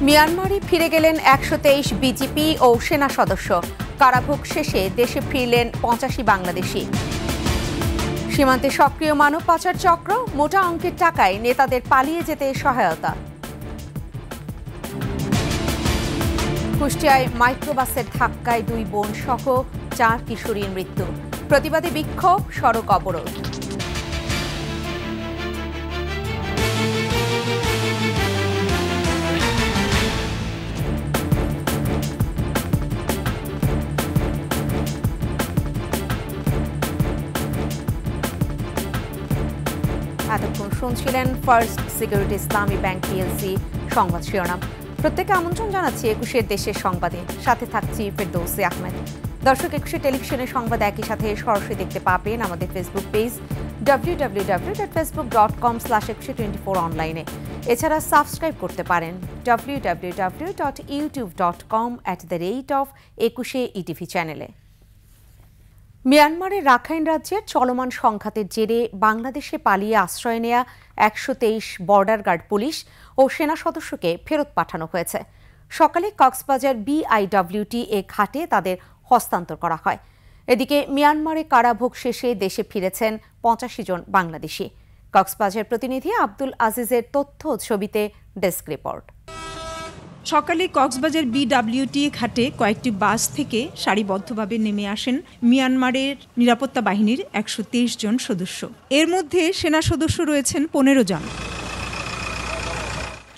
মিয়ানমারে ফিরে গেলেন ১২৩ বিজিপি ও সেনা সদস্য। কারাভোগ শেষে দেশে ফিরলেন ৮৫ বাংলাদেশি। সীমান্তে সক্রিয় মানব পাচার চক্র, মোটা অঙ্কের টাকায় নেতাদের পালিয়ে যেতে সহায়তা। কুষ্টিয়ায় মাইক্রোবাসের ধাক্কায় ২ বোন সহ ৪ কিশোরীর মৃত্যু। প্রতিবাদে বিক্ষোভ, সড়ক অবরোধ। এতক্ষণ শুনছিলেন ফার্স্ট সিকিউরিটি ইসলামী ব্যাংক পিএলসি সংবাদ শিরোনাম। প্রত্যেকে আমন্ত্রণ জানাচ্ছি ২১ দেশের সংবাদে, সাথে থাকছি ফেরদৌসী আহমেদ। দর্শক, ২১ টেলিভিশনের সংবাদ একই সাথে সরাসরি দেখতে পাবেন আমাদের ফেসবুক পেজ www.facebook.com/2124 অনলাইনে। এছাড়া সাবস্ক্রাইব করতে পারেন www.youtube.com/21ETV চ্যানেলে। মিয়ানমারের রাখাইন রাজ্যের চলমান সংঘাতের জেরে বাংলাদেশে পালিয়ে আশ্রয় নেয়া ১২৩ বর্ডার গার্ড পুলিশ ও সেনা সদস্যকে ফেরত পাঠানো হয়েছে। সকালে কক্সবাজার BIWT ঘাটে তাদের হস্তান্তর করা হয়। এদিকে মিয়ানমারে কারাভোগ শেষে দেশে ফিরেছেন ৮৫ জন বাংলাদেশি। কক্সবাজার প্রতিনিধি আব্দুল আজিজের তথ্য ছবিতে ডেস্ক রিপোর্ট। সকালে কক্সবাজার BIWT ঘাটে কয়েকটি বাস থেকে সারিবদ্ধভাবে নেমে আসেন মিয়ানমারের নিরাপত্তা বাহিনীর ১২৩ জন সদস্য। এর মধ্যে সেনা সদস্য রয়েছেন ১৫ জন।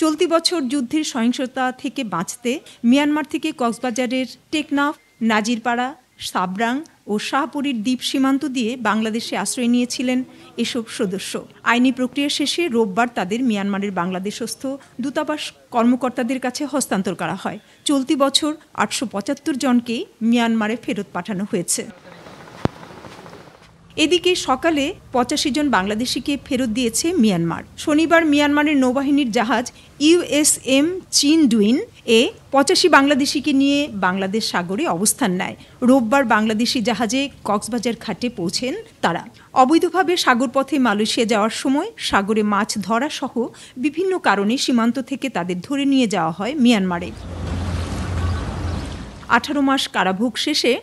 চলতি বছর যুদ্ধের সহিংসতা থেকে বাঁচতে মিয়ানমার থেকে কক্সবাজারের টেকনাফ, নাজিরপাড়া, সাবরাং ও শাহপুরীর দ্বীপ সীমান্ত দিয়ে বাংলাদেশে আশ্রয় নিয়েছিলেন এসব সদস্য। আইনি প্রক্রিয়া শেষে রোববার তাদের মিয়ানমারের বাংলাদেশস্থ দূতাবাস কর্মকর্তাদের কাছে হস্তান্তর করা হয়। চলতি বছর ৮৭৫ জনকে মিয়ানমারে ফেরত পাঠানো হয়েছে। এদিকে সকালে ৮৫ জন বাংলাদেশিকে ফেরত দিয়েছে মিয়ানমার। শনিবার মিয়ানমারের নৌবাহিনীর জাহাজ USM চিনডুইন ৮৫ বাংলাদেশিকে নিয়ে বাংলাদেশ সাগরে অবস্থান নেয়। রোববার বাংলাদেশি জাহাজে কক্সবাজার ঘাটে পৌঁছেন তারা। অবৈধভাবে সাগরপথে মালয়েশিয়া যাওয়ার সময় সাগরে মাছ ধরা সহ বিভিন্ন কারণে সীমান্ত থেকে তাদের ধরে নিয়ে যাওয়া হয় মিয়ানমারে। ১৮ মাস কারাভোগ শেষে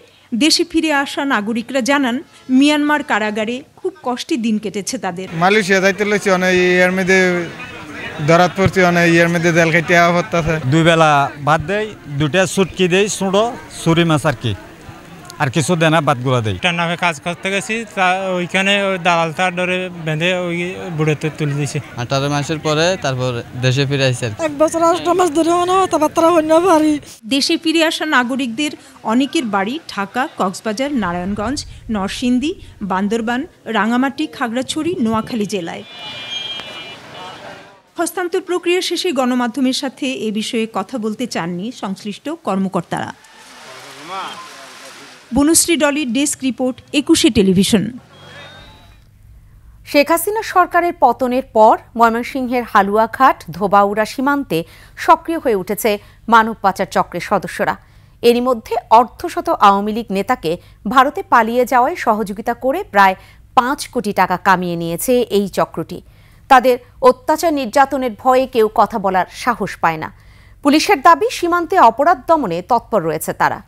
দেশে ফিরে আসা নাগরিকরা জানান, মিয়ানমার কারাগারে খুব কষ্টে দিন কেটেছে তাদের। মালয়েশিয়া যাইতে লইছি অনেক ইয়ার মধ্যে ধরাত পড়ছি, অনেক ইয়ার মধ্যে দেল খাইতে হচ্ছে। 2 বেলা ভাত দেয়, 2টা সুটকি দেয়, ছোটো সুরি মাছ আর কিছু দেয় না, ভাতগুলো দেয়। তার নামে কাজ করতে গেছি, ওইখানে ওই দালাল তার ডরে বেঁধে ওই বুড়েতে তুলে দিয়েছে। 18 মাসের পরে তারপর দেশে ফিরে আসছে। 1 বছর 8 মাস ধরে কথাবার্তা হইল পারি। দেশে ফিরে আসা নাগরিকদের অনেকের বাড়ি ঢাকা, কক্সবাজার, নারায়ণগঞ্জ, নরসিংদী, বান্দরবান, রাঙামাটি, খাগড়াছড়ি, নোয়াখালী জেলায়। হস্তান্তর প্রক্রিয়া শেষে গণমাধ্যমের সাথে এ বিষয়ে কথা বলতে চাননি সংশ্লিষ্ট কর্মকর্তারা। বনুশ্রী ডলির desk report, ২১ television. Sheikh Hasina সরকারের পতনের পর ময়মনসিংহের হালুয়াঘাট, ধোবাউড়া সীমান্তে সক্রিয় হয়ে উঠেছে মানব পাচার চক্রের সদস্যরা। এরই মধ্যে অর্ধশত আওয়ামী লীগ নেতাকে ভারতে পালিয়ে যাওয়ায় সহযোগিতা করে প্রায় ৫ কোটি টাকা কামিয়ে নিয়েছে এই চক্রটি। তাদের অত্যাচার নির্যাতনের ভয়ে কেউ কথা বলার সাহস পায় না। পুলিশের দাবি, সীমান্তে অপরাধ দমনে তৎপর রয়েছে তারা।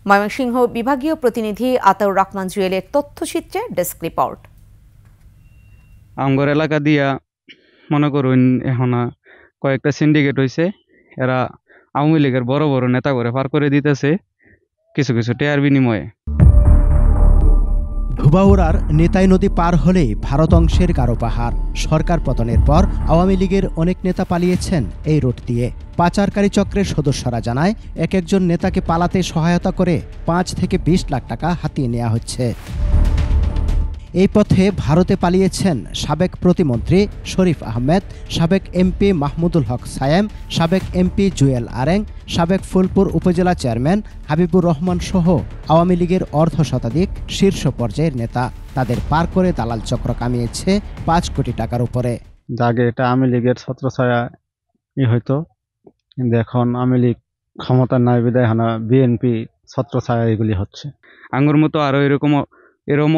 ময়মনসিংহ বিভাগীয় প্রতিনিধি আতাউর রহমান জুয়েলের তথ্যচিত্রে ডেস্ক রিপোর্ট। আমগর এলাকা দিয়া মনে করুন এখন কয়েকটা সিন্ডিকেট হয়েছে, এরা আওয়ামী লীগের বড় বড় নেতা করে পার করে দিতেছে কিছু কিছু টেয়ার বিনিময়ে। ধোবাউড়ার নেতাই নদী পার হলেই ভারত অংশের গারো পাহাড়। সরকার পতনের পর আওয়ামী লীগের অনেক নেতা পালিয়েছেন এই রুট দিয়ে। পাচারকারী চক্রের সদস্যরা জানায়, এক একজন নেতাকে পালাতে সহায়তা করে 5 থেকে 20 লাখ টাকা হাতিয়ে নেওয়া হচ্ছে। এই পথে ভারতে পালিয়েছেন সাবেক প্রতিমন্ত্রী শরীফ আহমেদ, সাবেক MP মাহমুদুল হক সায়েম, সাবেক MP জুয়েল আরেং, সাবেক ফুলপুর উপজেলা চেয়ারম্যান হাবিবুর রহমান সহ আওয়ামী লীগের অর্ধশতাধিক শীর্ষ পর্যায়ের নেতা। তাদের পার করে দালাল চক্র কামিয়েছে 5 কোটি টাকার উপরে। আগে এটা আওয়ামী লীগের ছত্রছায়া হয়তো, কিন্তু এখন আওয়ামী লীগ ক্ষমতার নাই বিদায় হানা BNP ছত্রছায়া এগুলি হচ্ছে। আঙ্গুর মতো আরো এরকম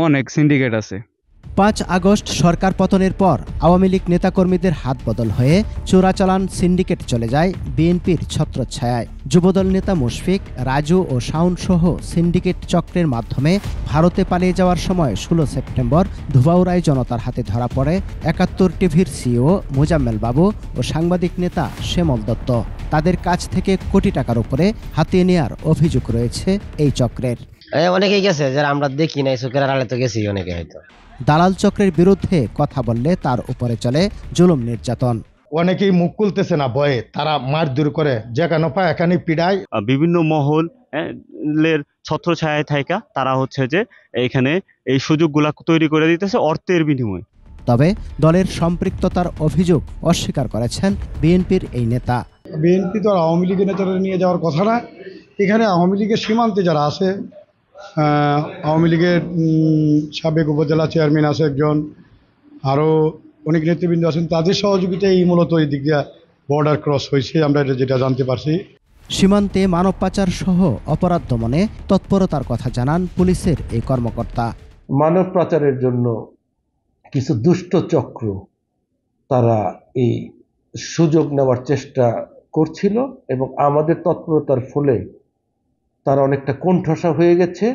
অনেক সিন্ডিকেট আছে। 5 আগস্ট সরকার পতনের পর আওয়ামী লীগ নেতাকর্মীদের হাত বদল হয়ে চোরাচালান সিন্ডিকেট চলে যায় বিএনপির ছত্রচ্ছায়ায়। যুবদল নেতা মুশফিক, রাজু ও শাওন সহ সিন্ডিকেট চক্রের মাধ্যমে ভারতে পালিয়ে যাওয়ার সময় 16 সেপ্টেম্বর ধোবাউড়ায় জনতার হাতে ধরা পড়ে 71 টিভির সিইও মোজাম্মেল বাবু ও সাংবাদিক নেতা শ্যামল দত্ত। তাদের কাছ থেকে কোটি টাকার উপরে হাতিয়ে নেওয়ার অভিযোগ রয়েছে এই চক্রের। অনেকেই গেছে যারা আমরা দেখি নাই, চোখের আড়ালে তো গেছি অনেকে। হয়তো দালাল চক্রের বিরুদ্ধে কথা বললে তার উপরে চলে জুলুম নির্যাতন। অনেকেই মুখ খুলতেছে না ভয়ে, তারা মারধর করে, যেখানে পায় এখানে পিড়ায়। বিভিন্ন মহলের ছত্রছায়ায় থাকা তারা হচ্ছে যে এখানে এই সুযোগগুলা তৈরি করে দিতেছে অর্থের বিনিময়ে। তবে দলের সম্পৃক্ততার অভিযোগ অস্বীকার করেছেন বিএনপির এই নেতা। বিএনপি তো আওয়ামী লীগের নেতারা নিয়ে যাওয়ার কথা না। এখানে আওয়ামী লীগের সীমান্তে যারা আছে, আওয়ামী লীগের সাবেক উপজেলা চেয়ারম্যান আছে একজন, আরও অনেক নেতৃবৃন্দ আছেন, তাদের সহযোগিতায় মূলত এই দিক দিয়ে বর্ডার ক্রস হয়েছে, আমরা যেটা জানতে পারছি। সীমান্তে মানব পাচার সহ অপরাধ দমনে তৎপরতার কথা জানান পুলিশের এই কর্মকর্তা। মানব পাচারের জন্য কিছু দুষ্ট চক্র তারা এই সুযোগ নেওয়ার চেষ্টা করছিল এবং আমাদের তৎপরতার ফলে তারা অনেকটা কোণঠাসা হয়ে গেছে।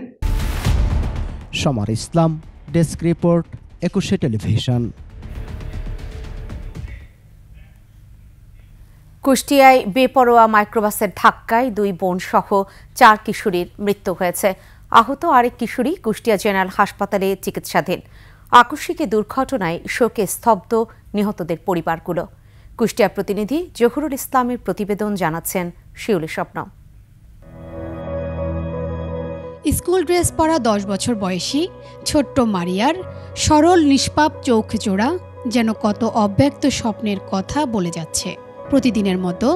সমর ইসলাম, ডেস্ক রিপোর্ট, 21 টেলিভিশন। কুষ্টিয়ায় বেপরোয়া মাইক্রোবাসের ধাক্কায় 2 বোন সহ 4 কিশোরীর মৃত্যু হয়েছে। আহত আরেক কিশোরী কুষ্টিয়া জেনারেল হাসপাতালে চিকিৎসাধীন। আকস্মিক দুর্ঘটনায় শোকে স্তব্ধ নিহতদের পরিবারগুলো। কুষ্টিয়া প্রতিনিধি জহুরুল ইসলামের প্রতিবেদন, জানাচ্ছেন শিউলি স্বপ্ন। স্কুল ড্রেস পরা 10 বছর বয়সী ছোট্ট মারিয়ার সরল নিষ্পাপ চোখ জোড়া যেন কত অব্যক্ত স্বপ্নের কথা বলে যাচ্ছে। প্রতিদিনের মতো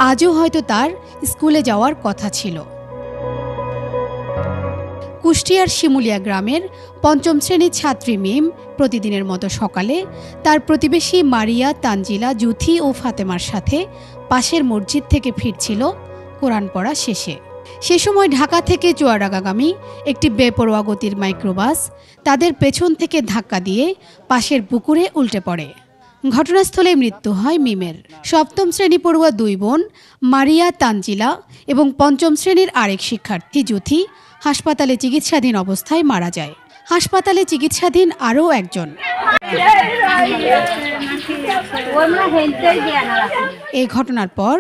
আজও হয়তো তার স্কুলে যাওয়ার কথা ছিল। কুষ্টিয়ার শিমুলিয়া গ্রামের 5ম শ্রেণীর ছাত্রী মিম প্রতিদিনের মতো সকালে তার প্রতিবেশী মারিয়া, তানজিলা, জুথি ও ফাতেমার সাথে পাশের মসজিদ থেকে ফিরছিল কোরআন পড়া শেষে। সে সময় ঢাকা থেকে চুয়াডাঙ্গাগামী একটি বেপরোয়া গতির মাইক্রোবাস তাদের পেছন থেকে ধাক্কা দিয়ে পাশের পুকুরে উল্টে পড়ে। ঘটনাস্থলে মৃত্যু হয় মিমের। 7ম শ্রেণী পড়ুয়া 2 বোন মারিয়া, তানজিলা এবং 5ম শ্রেণীর আরেক শিক্ষার্থী জুথি হাসপাতালে চিকিৎসাধীন অবস্থায় মারা যায়। হাসপাতালে চিকিৎসাধীন আরও একজন। এই ঘটনার পর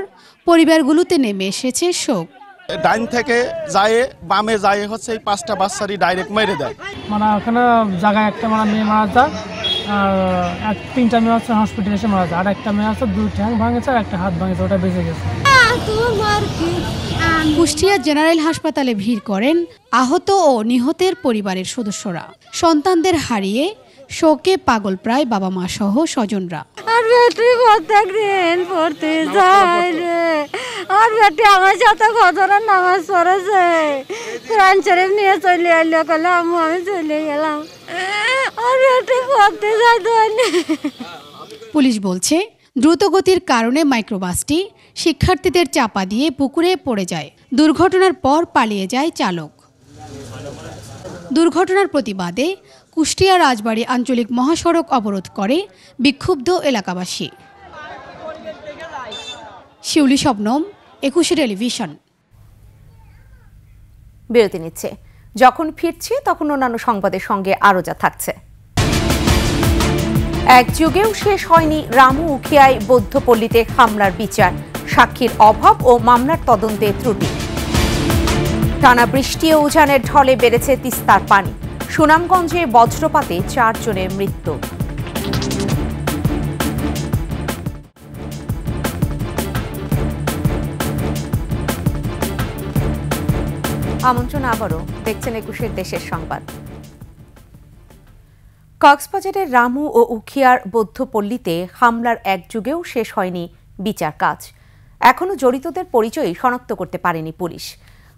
পরিবারগুলোতে নেমে এসেছে শোক। ডাইন থেকে যায় বামে যায় হচ্ছে এই 5টা বাচ্চারই ডাইরেক্ট মেরে দেয়। মানে ওখানে জায়গায় একটা মেয়ে মারা যায়, আর 3টা মেয়ে হচ্ছে হসপিটালে এসে মারা যায়, আর একটা মেয়ে আছে 2 ঠ্যাং ভাঙেছে আর একটা হাত ভাঙেছে, ওটা বেঁচে গেছে। কুষ্টিয়া জেনারেল হাসপাতালে ভিড় করেন আহত ও নিহতের পরিবারের সদস্যরা। সন্তানদের হারিয়ে শোকে পাগল প্রায় বাবা মা সহ স্বজনরা। আর বেটি প্রত্যেকদিন পড়তে যায় রে, আর বেটি আমার সাথে কতটা নামাজ পড়েছে, কোরআন শরীফ নিয়ে চলে এলো, কলে আমি চলে গেলাম, আর বেটি পড়তে যায়। পুলিশ বলছে দ্রুতগতির কারণে মাইক্রোবাসটি শিক্ষার্থীদের চাপা দিয়ে পুকুরে পড়ে যায়। দুর্ঘটনার পর পালিয়ে যায় চালক। দুর্ঘটনার প্রতিবাদে কুষ্টিয়া রাজবাড়ী আঞ্চলিক মহাসড়ক অবরোধ করে বিক্ষুব্ধ এলাকাবাসী। শিউলি শবনম, 21 টেলিভিশন। বিরতি নিচ্ছে, যখন ফিরছি তখন অন্যান্য সংবাদের সঙ্গে আরও যা থাকছে। এক যুগেও শেষ হয়নি রামু উখিয়ায় বৌদ্ধপল্লীতে হামলার বিচার, সাক্ষীর অভাব ও মামলার তদন্তে ত্রুটি। টানা বৃষ্টি ও উজানের ঢলে বেড়েছে তিস্তার পানি। সুনামগঞ্জে বজ্রপাতে 4 জনের মৃত্যু। আমন্ত্রণ আবারও, দেখছেন 21 দেশের সংবাদ। কক্সবাজারের রামু ও উখিয়ার বৌদ্ধপল্লীতে হামলার এক যুগেও শেষ হয়নি বিচার কাজ। এখনও জড়িতদের পরিচয় শনাক্ত করতে পারেনি পুলিশ।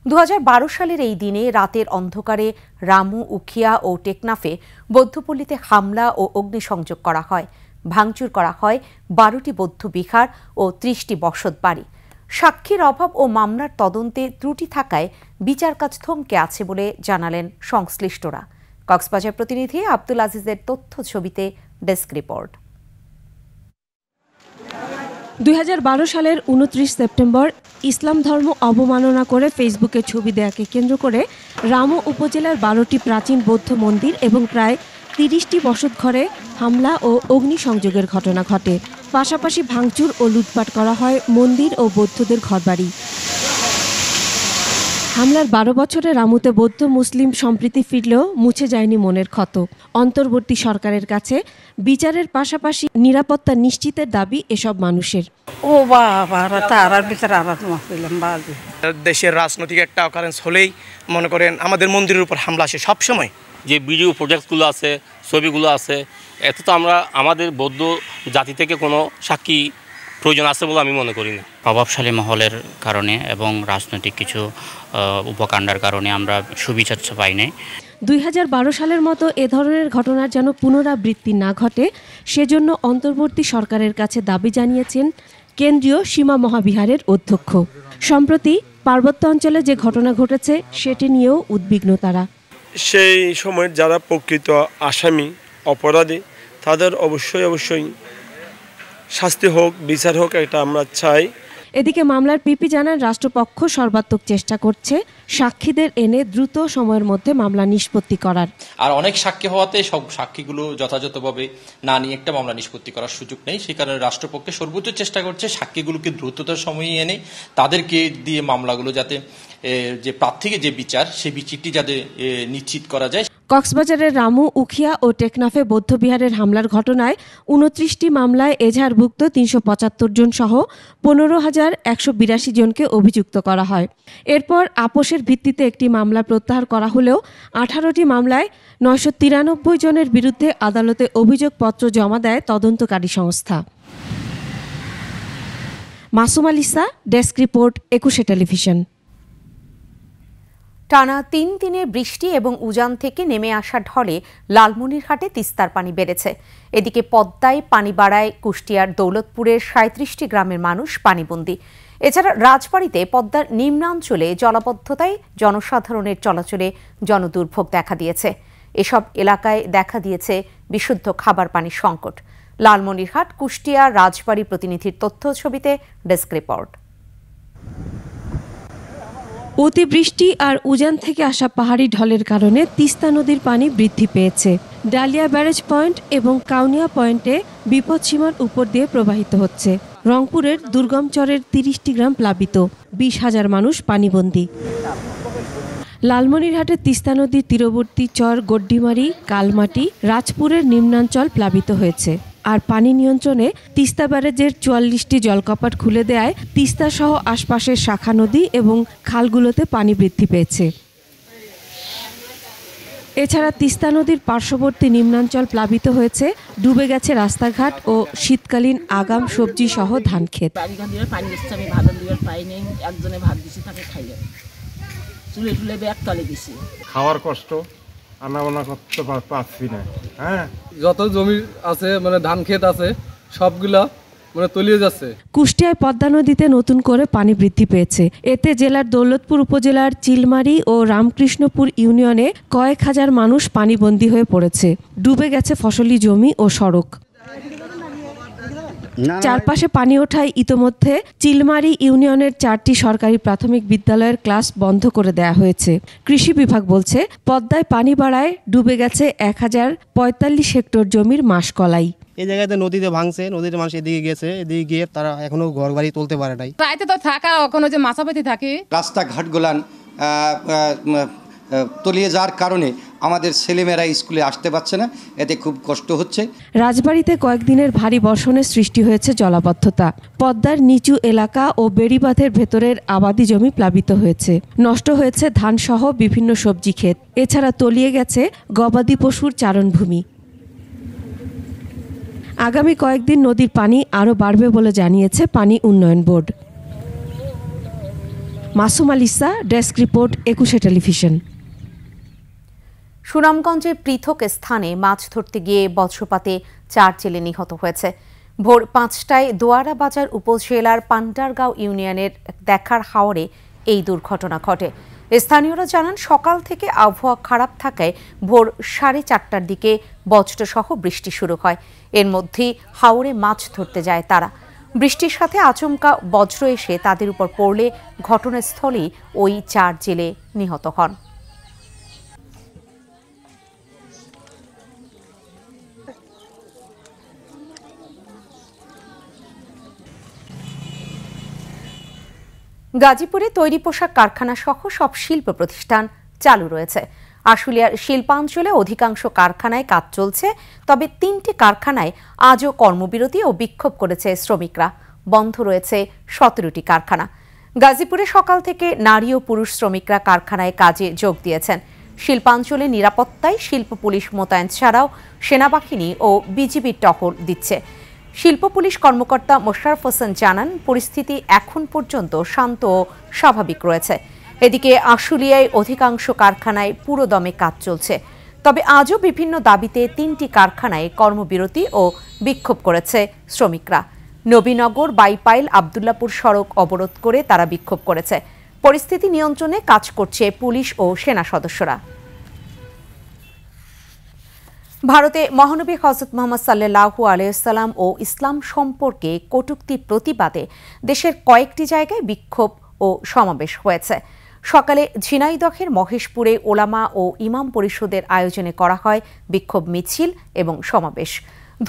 2012 সালের এই দিনে রাতের অন্ধকারে রামু, উখিয়া ও টেকনাফে বৌদ্ধপল্লীতে হামলা ও অগ্নিসংযোগ করা হয়। ভাঙচুর করা হয় 12টি বৌদ্ধ বিহার ও 30টি বসত বাড়ি। সাক্ষীর অভাব ও মামলার তদন্তে ত্রুটি থাকায় বিচার কাজ থমকে আছে বলে জানালেন সংশ্লিষ্টরা। কক্সবাজার প্রতিনিধি আব্দুল আজিজের তথ্য ছবিতে ডেস্ক রিপোর্ট। 2012 সালের 29 সেপ্টেম্বর ইসলাম ধর্ম অবমাননা করে ফেসবুকে ছবি দেয়াকে কেন্দ্র করে রামু উপজেলার 12টি প্রাচীন বৌদ্ধ মন্দির এবং প্রায় 30টি বসতঘরে হামলা ও অগ্নিসংযোগের ঘটনা ঘটে। পাশাপাশি ভাঙচুর ও লুটপাট করা হয় মন্দির ও বৌদ্ধদের ঘরবাড়ি। হামলার 12 বছরে রামুতে বৌদ্ধ মুসলিম সম্প্রীতি ফিরলেও মুছে যায়নি মনের ক্ষত। অন্তর্বর্তী সরকারের কাছে বিচারের পাশাপাশি নিরাপত্তা নিশ্চিতের দাবি এসব মানুষের। দেশের রাজনৈতিক একটা অকারেন্স হলেই মনে করেন আমাদের মন্দিরের উপর হামলা আসে সবসময়। যে ভিডিও প্রজেক্টগুলো আছে, ছবিগুলো আছে, এতে তো আমরা আমাদের বৌদ্ধ জাতি থেকে কোনো সাক্ষী প্রয়োজন আছে বলে আমি মনে করি না। প্রভাবশালী মহলের কারণে এবং রাজনৈতিক কিছু উপকাণ্ডের কারণে আমরা সুবিচার পাই নাই। 2012 সালের মতো এ ধরনের ঘটনার যেন পুনরাবৃত্তি না ঘটে সেজন্য অন্তর্বর্তী সরকারের কাছে দাবি জানিয়েছেন কেন্দ্রীয় সীমা মহাবিহারের অধ্যক্ষ। সম্প্রতি পার্বত্য অঞ্চলে যে ঘটনা ঘটেছে সেটি নিয়েও উদ্বিগ্ন তারা। সেই সময়ের যারা প্রকৃত আসামি অপরাধী তাদের অবশ্যই শাস্তি হোক, বিচার হোক, এটা আমরা চাই। এদিকে মামলার পিপি জানান রাষ্ট্রপক্ষ সর্বাত্মক চেষ্টা করছে সাক্ষীদের এনে দ্রুত সময়ের মধ্যে মামলা নিষ্পত্তি করার। আর অনেক সাক্ষী হওয়াতে সব সাক্ষীগুলো যথাযথভাবে না নিয়ে একটা মামলা নিষ্পত্তি করার সুযোগ নেই। সেই কারণে রাষ্ট্রপক্ষে সর্বোচ্চ চেষ্টা করছে সাক্ষীগুলোকে দ্রুততার সময়ে এনে তাদেরকে দিয়ে মামলাগুলো যাতে যে প্রার্থীকে যে বিচার সেই বিচারটি যাতে নিশ্চিত করা যায়। কক্সবাজারের রামু, উখিয়া ও টেকনাফে বৌদ্ধবিহারের হামলার ঘটনায় 29টি মামলায় এজাহারভুক্ত 375 জন সহ 15,182 জনকে অভিযুক্ত করা হয়। এরপর আপোষের ভিত্তিতে একটি মামলা প্রত্যাহার করা হলেও 18টি মামলায় 993 জনের বিরুদ্ধে আদালতে অভিযোগপত্র জমা দেয় তদন্তকারী সংস্থা। Masum আলিসা, desk report, 21 television. টানা 3 দিনে বৃষ্টি এবং উজান থেকে নেমে আসা ঢলে লালমনিরহাটে তিস্তার পানি বেড়েছে। এদিকে পদ্মায় পানি বাড়ায় কুষ্টিয়ার দৌলতপুরের 37টি গ্রামের মানুষ পানিবন্দী। এছাড়া রাজবাড়ীতে পদ্মার নিম্নাঞ্চলে জলাবদ্ধতায় জনসাধারণের চলাচলে জনদুর্ভোগ দেখা দিয়েছে। এসব এলাকায় দেখা দিয়েছে বিশুদ্ধ খাবার পানির সংকট। লালমনিরহাট, কুষ্টিয়া, রাজবাড়ী প্রতিনিধির তথ্য ছবিতে ডেস্ক রিপোর্ট। অতিবৃষ্টি আর উজান থেকে আসা পাহাড়ি ঢলের কারণে তিস্তা নদীর পানি বৃদ্ধি পেয়েছে। ডালিয়া ব্যারেজ পয়েন্ট এবং কাউনিয়া পয়েন্টে বিপদসীমার উপর দিয়ে প্রবাহিত হচ্ছে। রংপুরের দুর্গমচরের 30টি গ্রাম প্লাবিত, 20,000 মানুষ পানিবন্দী। লালমনিরহাটে তিস্তা নদীর তীরবর্তী চর গড্ডিমারি, কালমাটি, রাজপুরের নিম্নাঞ্চল প্লাবিত হয়েছে। আর পানি নিয়ন্ত্রণে তিস্তা ব্যারেজের 44টি জলকপাট খুলে দেয়ায় তিস্তা সহ আশপাশের শাখা নদী এবং খালগুলোতে পানি বৃদ্ধি পেয়েছে। এছাড়া তিস্তা নদীর পার্শ্ববর্তী নিম্নাঞ্চল প্লাবিত হয়েছে, ডুবে গেছে রাস্তাঘাট ও শীতকালীন আগাম সবজি সহ ধান ক্ষেত। খাওয়ার কষ্ট, আনাগোনা করতে পারছি না। হ্যাঁ, যত জমি আছে মানে ধান ক্ষেত আছে সবগুলা মানে তলিয়ে যাচ্ছে। কুষ্টিয়ায় পদ্মা নদীতে নতুন করে পানি বৃদ্ধি পেয়েছে। এতে জেলার দৌলতপুর উপজেলার চিলমারি ও রামকৃষ্ণপুর ইউনিয়নে কয়েক হাজার মানুষ পানিবন্দী হয়ে পড়েছে। ডুবে গেছে ফসলি জমি ও সড়ক। চারপাশে পানি ওঠায় ইতোমধ্যে চিলমারি ইউনিয়নের 4টি সরকারি প্রাথমিক বিদ্যালয়ের ক্লাস বন্ধ করে দেয়া হয়েছে। কৃষি বিভাগ বলছে পদ্মায় পানি বাড়ায় ডুবে গেছে 1045 হেক্টর জমির মাসকলাই। এই জায়গাতে নদীতে ভাঙছে, নদীতে মানুষ এদিকে গেছে, এদিকে গিয়ে তারা এখনো ঘর বাড়ি তুলতে পারে নাই। রাইতে তো থাকা ওখানে যে মাছাপাতি থাকে, রাস্তাঘাটগুলান তলিয়ে যাওয়ার কারণে আমাদের ছেলেমেয়েরা স্কুলে আসতে পারছে না, এতে খুব কষ্ট হচ্ছে। রাজবাড়ীতে কয়েকদিনের ভারী বর্ষণের সৃষ্টি হয়েছে জলাবদ্ধতা। পদ্মার নিচু এলাকা ও বেড়িবাঁধের ভেতরের আবাদি জমি প্লাবিত হয়েছে। নষ্ট হয়েছে ধানসহ বিভিন্ন সবজি ক্ষেত। এছাড়া তলিয়ে গেছে গবাদি পশুর চারণভূমি। আগামী কয়েকদিন নদীর পানি আরও বাড়বে বলে জানিয়েছে পানি উন্নয়ন board. Masum আলিসা, desk report, 21 television. সুনামগঞ্জে পৃথক স্থানে মাছ ধরতে গিয়ে বজ্রপাতে 4 জেলে নিহত হয়েছে। ভোর 5টায় দোয়ারা বাজার উপজেলার পান্ডারগাঁও ইউনিয়নের দেখার হাওরে এই দুর্ঘটনা ঘটে। স্থানীয়রা জানান, সকাল থেকে আবহাওয়া খারাপ থাকায় ভোর 4:30টার দিকে বজ্রসহ বৃষ্টি শুরু হয়। এর মধ্যেই হাওরে মাছ ধরতে যায় তারা। বৃষ্টির সাথে আচমকা বজ্র এসে তাদের উপর পড়লে ঘটনাস্থলেই ওই 4 জেলে নিহত হন। গাজীপুরে তৈরি পোশাক কারখানা সহ সব শিল্প প্রতিষ্ঠান চালু রয়েছে। আশুলিয়ার শিল্পাঞ্চলে অধিকাংশ কারখানায় কাজ চলছে, তবে 3টি কারখানায় আজও কর্মবিরতি ও বিক্ষোভ করেছে শ্রমিকরা। বন্ধ রয়েছে 17টি কারখানা। গাজীপুরে সকাল থেকে নারী ও পুরুষ শ্রমিকরা কারখানায় কাজে যোগ দিয়েছেন। শিল্পাঞ্চলে নিরাপত্তায় শিল্প পুলিশ মোতায়েন ছাড়াও সেনাবাহিনী ও বিজিবি টহল দিচ্ছে। শিল্প পুলিশ কর্মকর্তা মোশাররফ হোসেন জানান, পরিস্থিতি এখন পর্যন্ত শান্ত ও স্বাভাবিক রয়েছে। এদিকে আশুলিয়ায় অধিকাংশ কারখানায় পুরোদমে কাজ চলছে, তবে আজও বিভিন্ন দাবিতে 3টি কারখানায় কর্মবিরতি ও বিক্ষোভ করেছে শ্রমিকরা। নবীনগর, বাইপাইল, আবদুল্লাপুর সড়ক অবরোধ করে তারা বিক্ষোভ করেছে। পরিস্থিতি নিয়ন্ত্রণে কাজ করছে পুলিশ ও সেনা সদস্যরা। ভারতে মহানবী হযরত মুহাম্মদ সাল্লাল্লাহু আলাইহি ওয়াসাল্লাম ও ইসলাম সম্পর্কে কটূক্তি প্রতিবাদে দেশের কয়েকটি জায়গায় বিক্ষোভ ও সমাবেশ হয়েছে। সকালে ঝিনাইদহের মহেশপুরে ওলামা ও ইমাম পরিষদের আয়োজনে করা হয় বিক্ষোভ মিছিল এবং সমাবেশ।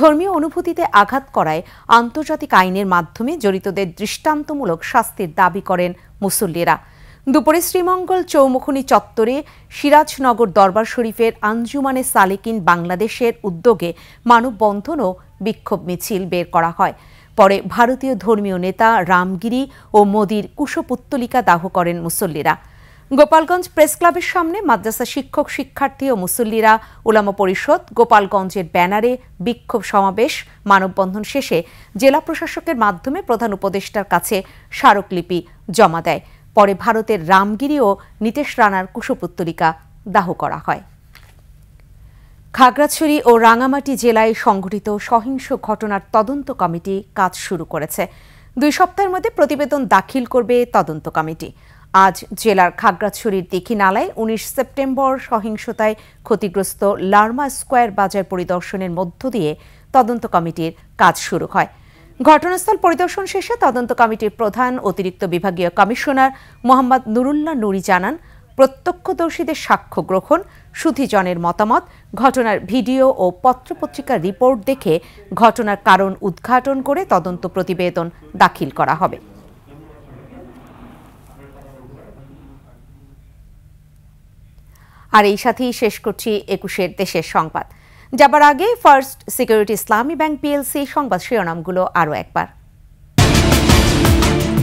ধর্মীয় অনুভূতিতে আঘাত করায় আন্তর্জাতিক আইনের মাধ্যমে জড়িতদের দৃষ্টান্তমূলক শাস্তির দাবি করেন মুসল্লিরা। দুপুরে শ্রীমঙ্গল চৌমুখনী চত্বরে সিরাজনগর দরবার শরীফের আঞ্জুমানে সালেকিন বাংলাদেশের উদ্যোগে মানববন্ধন ও বিক্ষোভ মিছিল বের করা হয়। পরে ভারতীয় ধর্মীয় নেতা রামগিরি ও মোদির কুশপুত্তলিকা দাহ করেন মুসল্লিরা। গোপালগঞ্জ প্রেস ক্লাবের সামনে মাদ্রাসা শিক্ষক, শিক্ষার্থী ও মুসল্লিরা উলামা পরিষদ গোপালগঞ্জের ব্যানারে বিক্ষোভ সমাবেশ মানববন্ধন শেষে জেলা প্রশাসকের মাধ্যমে প্রধান উপদেষ্টার কাছে স্মারকলিপি জমা দেয়। পরে ভারতের রামগিরি ও নীতেশ রানার কুশপুত্তলিকা দাহ করা হয়। খাগড়াছড়ি ও রাঙামাটি জেলায় সংঘটিত সহিংস ঘটনার তদন্ত কমিটি কাজ শুরু করেছে। 2 সপ্তাহের মধ্যে প্রতিবেদন দাখিল করবে তদন্ত কমিটি। আজ জেলার খাগড়াছড়ির দীঘিনালায় 19 সেপ্টেম্বর সহিংসতায় ক্ষতিগ্রস্ত লার্মা স্কয়ার বাজার পরিদর্শনের মধ্য দিয়ে তদন্ত কমিটির কাজ শুরু হয়। ঘটনাস্থল পরিদর্শন শেষে তদন্ত কমিটির প্রধান অতিরিক্ত বিভাগীয় কমিশনার মোহাম্মদ নুরুল্লাহ নুরি জানান, প্রত্যক্ষদর্শীদের সাক্ষ্য গ্রহণ, সুধীজনের মতামত, ঘটনার ভিডিও ও পত্রপত্রিকার রিপোর্ট দেখে ঘটনার কারণ উদ্ঘাটন করে তদন্ত প্রতিবেদন দাখিল করা হবে। আর এই সাথেই শেষ করছি 21 দেশের সংবাদ। যাবার আগে ফার্স্ট সিকিউরিটি ইসলামী ব্যাংক পিএলসি সংবাদ শিরোনামগুলো আরও একবার।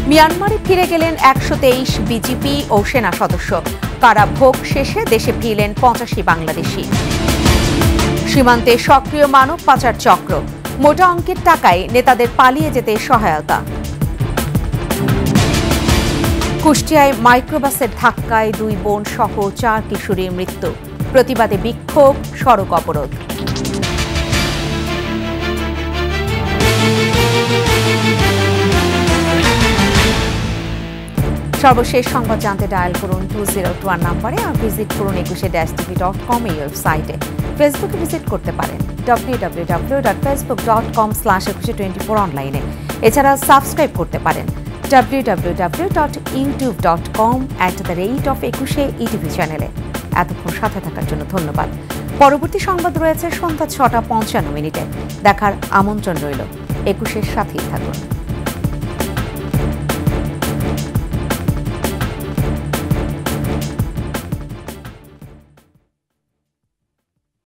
মিয়ানমারে ফিরে গেলেন 123 বিজিপি ও সেনা সদস্য। কারাভোগ শেষে দেশে ফিরলেন 85 বাংলাদেশি। সীমান্তে সক্রিয় মানব পাচার চক্র, মোটা অঙ্কের টাকায় নেতাদের পালিয়ে যেতে সহায়তা। কুষ্টিয়ায় মাইক্রোবাসের ধাক্কায় 2 বোন সহ 4 কিশোরীর মৃত্যু। প্রতিবাদে বিক্ষোভ, সড়ক অবরোধ। সর্বশেষ সংবাদ জানতে ডায়াল করুন 2021 নম্বরে আর ভিজিট করুন 21-tv.com এই ওয়েবসাইটে। ফেসবুকে ভিজিট করতে পারেন www.facebook.com/2124 অনলাইনে। এছাড়া সাবস্ক্রাইব করতে পারেন www.youtube.com/21 চ্যানেলে। এতক্ষণ সাথে থাকার জন্য ধন্যবাদ। পরবর্তী সংবাদ রয়েছে সন্ধ্যা 6টা 55 মিনিটে। দেখার আমন্ত্রণ রইল। 21-এর সাথেই থাকুন।